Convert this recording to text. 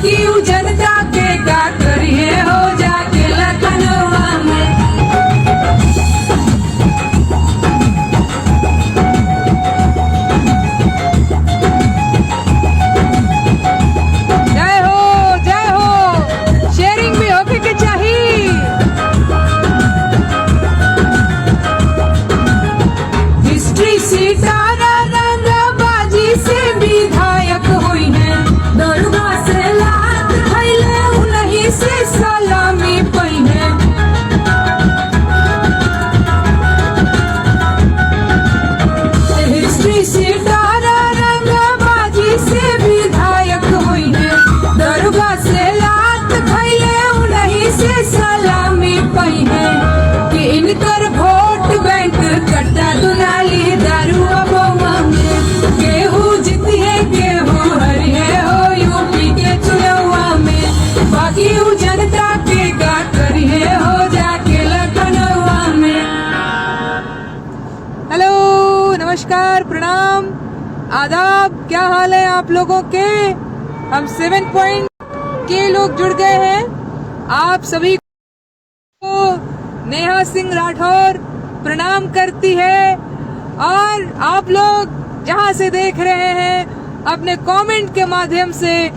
बाकी उ जनता के का करिए हो जाके लखनऊआ में। जय हो, शेयरिंग भी होके के चाहिए। हिस्ट्री सीटारा रंगबाजी से विधायक हुई है, दरुआ से लात खैले उन्हीं से सलामी पई है। हिस्ट्री सीटारा रंगबाजी से विधायक हुई है, दरुआ से लात खैले उन्हीं से सलामी पई है। कि इनकर वोट बैंक कट्टा दुनाली दारुआ बउआ में, केहू जीती है केहू हरी है हो यूपी के चुनावा में। बाकी उ जनता के का करी है हो जाके लखनऊआ में। हेलो, नमस्कार, प्रणाम, आदाब, क्या हाल है आप लोगों के। हम 7 पॉइंट के लोग जुड़ गए हैं। आप सभी को नेहा सिंह राठौर प्रणाम करती है। और आप लोग जहां से देख रहे हैं अपने कमेंट के माध्यम से